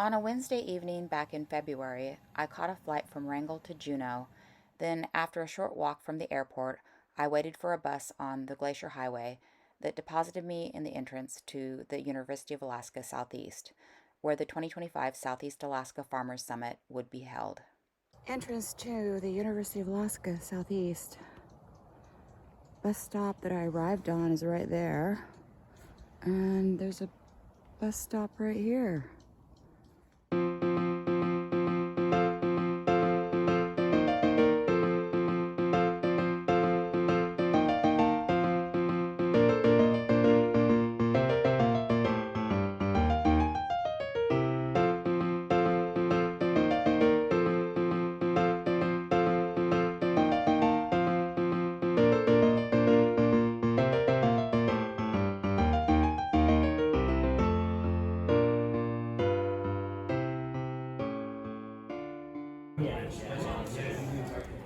On a Wednesday evening back in February, I caught a flight from Wrangell to Juneau. Then, after a short walk from the airport, I waited for a bus on the Glacier Highway that deposited me in the entrance to the University of Alaska Southeast, where the 2025 Southeast Alaska Farmers Summit would be held. Entrance to the University of Alaska Southeast. Bus stop that I arrived on is right there. And there's a bus stop right here.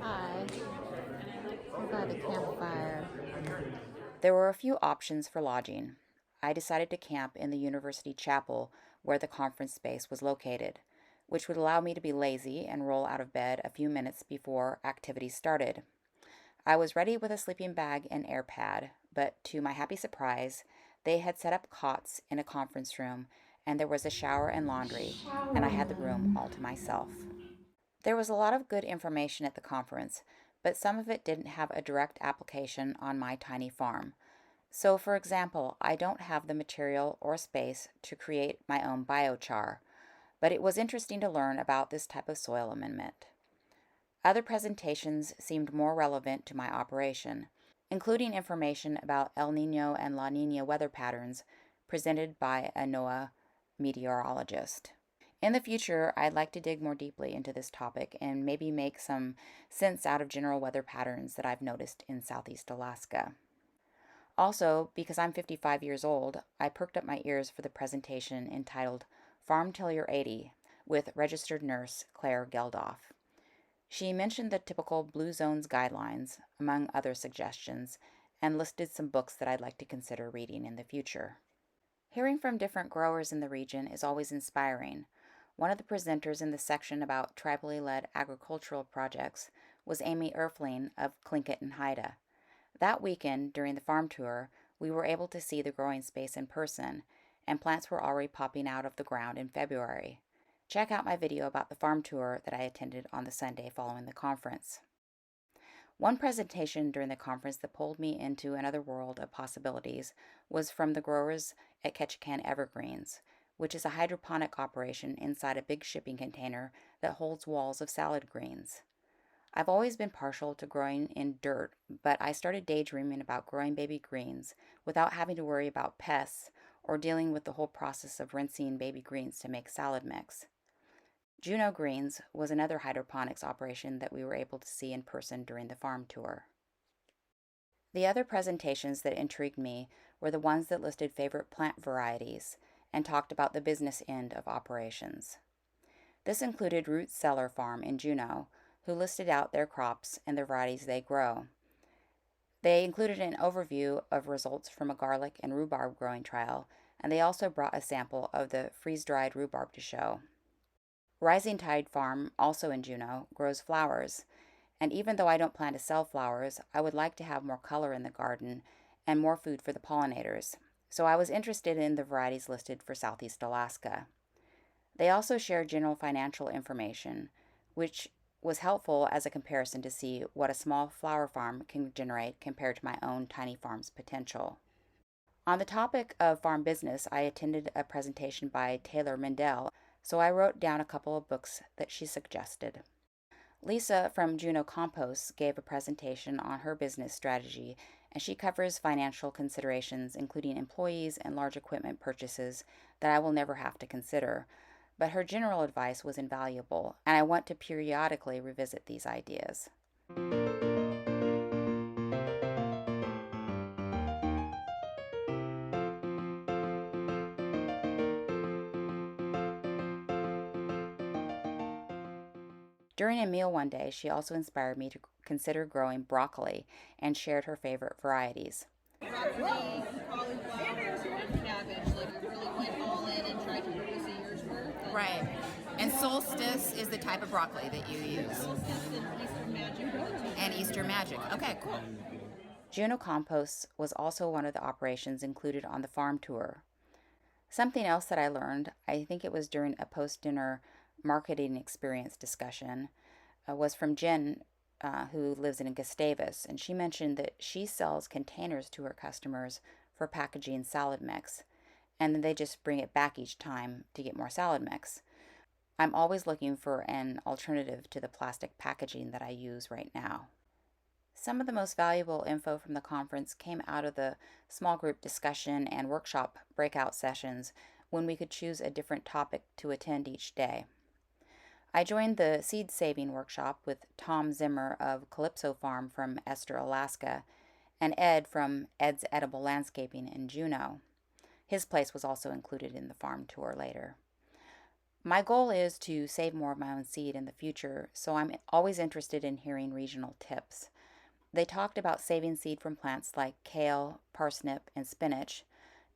Hi, we're by the campfire. There were a few options for lodging. I decided to camp in the university chapel where the conference space was located, which would allow me to be lazy and roll out of bed a few minutes before activities started. I was ready with a sleeping bag and air pad, but to my happy surprise, they had set up cots in a conference room and there was a shower and laundry, and I had the room all to myself. There was a lot of good information at the conference, but some of it didn't have a direct application on my tiny farm. So, for example, I don't have the material or space to create my own biochar, but it was interesting to learn about this type of soil amendment. Other presentations seemed more relevant to my operation, including information about El Nino and La Nina weather patterns presented by a NOAA meteorologist. In the future, I'd like to dig more deeply into this topic and maybe make some sense out of general weather patterns that I've noticed in Southeast Alaska. Also, because I'm 55 years old, I perked up my ears for the presentation entitled Farm Till You're 80 with registered nurse Claire Geldof. She mentioned the typical Blue Zones guidelines, among other suggestions, and listed some books that I'd like to consider reading in the future. Hearing from different growers in the region is always inspiring. One of the presenters in the section about tribally led agricultural projects was Amy Erfling of Tlingit and Haida. That weekend, during the farm tour, we were able to see the growing space in person, and plants were already popping out of the ground in February. Check out my video about the farm tour that I attended on the Sunday following the conference. One presentation during the conference that pulled me into another world of possibilities was from the growers at Ketchikan Evergreens, which is a hydroponic operation inside a big shipping container that holds walls of salad greens. I've always been partial to growing in dirt, but I started daydreaming about growing baby greens without having to worry about pests or dealing with the whole process of rinsing baby greens to make salad mix. Juneau Greens was another hydroponics operation that we were able to see in person during the farm tour. The other presentations that intrigued me were the ones that listed favorite plant varieties and talked about the business end of operations. This included Root Cellar Farm in Juneau, who listed out their crops and the varieties they grow. They included an overview of results from a garlic and rhubarb growing trial, and they also brought a sample of the freeze-dried rhubarb to show. Rising Tide Farm, also in Juneau, grows flowers, and even though I don't plan to sell flowers, I would like to have more color in the garden and more food for the pollinators, so I was interested in the varieties listed for Southeast Alaska. They also shared general financial information, which was helpful as a comparison to see what a small flower farm can generate compared to my own tiny farm's potential. On the topic of farm business, I attended a presentation by Taylor Mendel, so I wrote down a couple of books that she suggested. Lisa from Juneau Compost gave a presentation on her business strategy, and she covers financial considerations including employees and large equipment purchases that I will never have to consider, but her general advice was invaluable, and I want to periodically revisit these ideas. During a meal one day, she also inspired me to consider growing broccoli and shared her favorite varieties. Broccoli, cauliflower, and cabbage. Like I really went all in and tried to produce a year's worth. Right. And solstice is the type of broccoli that you use. Solstice and Easter Magic. And Easter Magic. Okay, cool. Juneau Composts was also one of the operations included on the farm tour. Something else that I learned, I think it was during a post-dinner marketing experience discussion, was from Jen, who lives in Gustavus, and she mentioned that she sells containers to her customers for packaging salad mix, and then they just bring it back each time to get more salad mix. I'm always looking for an alternative to the plastic packaging that I use right now. Some of the most valuable info from the conference came out of the small group discussion and workshop breakout sessions when we could choose a different topic to attend each day. I joined the seed saving workshop with Tom Zimmer of Calypso Farm from Esther, Alaska, and Ed from Ed's Edible Landscaping in Juneau. His place was also included in the farm tour later. My goal is to save more of my own seed in the future, so I'm always interested in hearing regional tips. They talked about saving seed from plants like kale, parsnip, and spinach,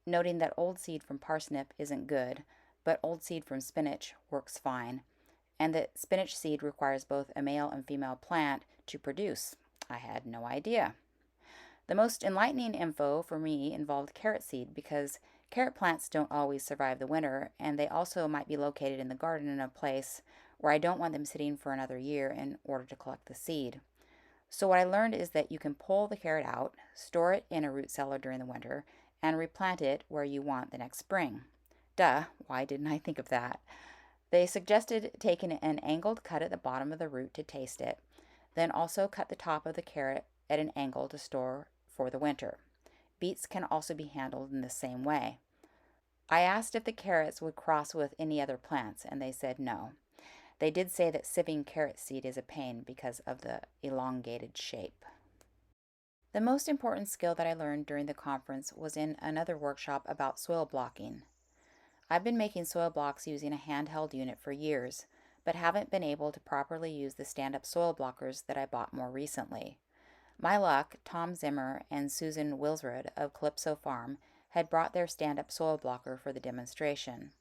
noting that old seed from parsnip isn't good, but old seed from spinach works fine, and that spinach seed requires both a male and female plant to produce. I had no idea. The most enlightening info for me involved carrot seed because carrot plants don't always survive the winter, and they also might be located in the garden in a place where I don't want them sitting for another year in order to collect the seed. So what I learned is that you can pull the carrot out, store it in a root cellar during the winter, and replant it where you want the next spring. Duh, why didn't I think of that? They suggested taking an angled cut at the bottom of the root to taste it, then also cut the top of the carrot at an angle to store for the winter. Beets can also be handled in the same way. I asked if the carrots would cross with any other plants, and they said no. They did say that sieving carrot seed is a pain because of the elongated shape. The most important skill that I learned during the conference was in another workshop about soil blocking. I've been making soil blocks using a handheld unit for years, but haven't been able to properly use the stand-up soil blockers that I bought more recently. My luck, Tom Zimmer and Susan Wilsrud of Calypso Farm had brought their stand-up soil blocker for the demonstration.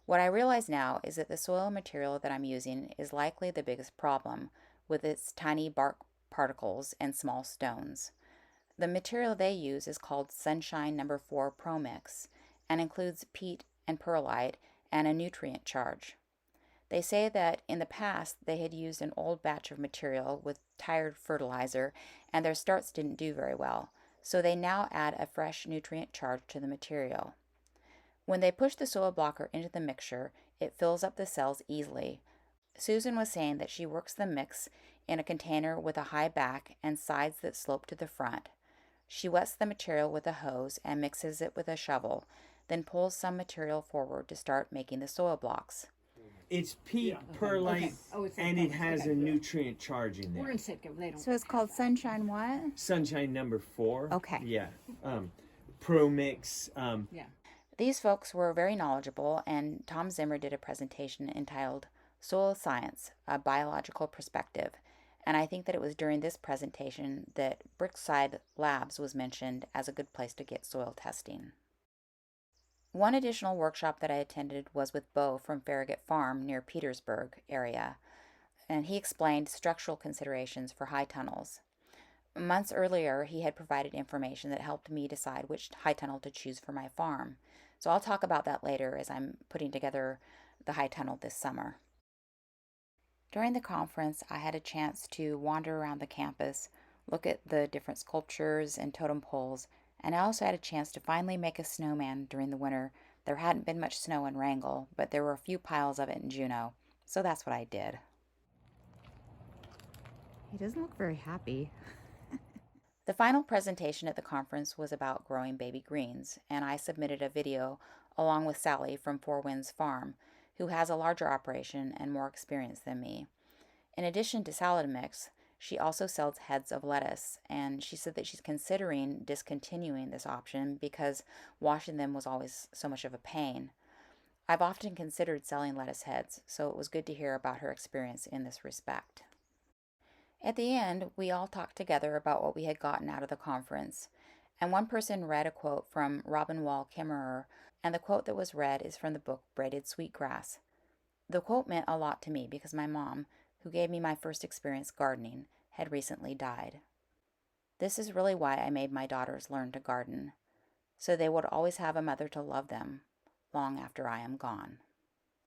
What I realize now is that the soil material that I'm using is likely the biggest problem, with its tiny bark particles and small stones. The material they use is called Sunshine No. 4 Pro Mix and includes peat and perlite and a nutrient charge. They say that in the past they had used an old batch of material with tired fertilizer and their starts didn't do very well, so they now add a fresh nutrient charge to the material. When they push the soil blocker into the mixture, it fills up the cells easily. Susan was saying that she works the mix in a container with a high back and sides that slope to the front. She wets the material with a hose and mixes it with a shovel, then pulls some material forward to start making the soil blocks. It's peat, perlite, and it has a nutrient charge in there. We're in Sitka. They don't. So it's called Sunshine what? Sunshine No. 4. Okay. Yeah. Pro Mix. Yeah. These folks were very knowledgeable, and Tom Zimmer did a presentation entitled Soil Science, a Biological Perspective, and I think that it was during this presentation that Brickside Labs was mentioned as a good place to get soil testing. One additional workshop that I attended was with Bo from Farragut Farm near Petersburg area, and he explained structural considerations for high tunnels. Months earlier, he had provided information that helped me decide which high tunnel to choose for my farm. So I'll talk about that later as I'm putting together the high tunnel this summer. During the conference, I had a chance to wander around the campus, look at the different sculptures and totem poles, and I also had a chance to finally make a snowman during the winter. There hadn't been much snow in Wrangell, but there were a few piles of it in Juneau, so that's what I did. He doesn't look very happy. The final presentation at the conference was about growing baby greens, and I submitted a video along with Sally from Four Winds Farm, who has a larger operation and more experience than me. In addition to salad mix, she also sells heads of lettuce, and she said that she's considering discontinuing this option because washing them was always so much of a pain. I've often considered selling lettuce heads, so it was good to hear about her experience in this respect. At the end, we all talked together about what we had gotten out of the conference, and one person read a quote from Robin Wall Kimmerer, and the quote that was read is from the book Braided Sweetgrass. The quote meant a lot to me because my mom, who gave me my first experience gardening, had recently died. This is really why I made my daughters learn to garden, so they would always have a mother to love them long after I am gone.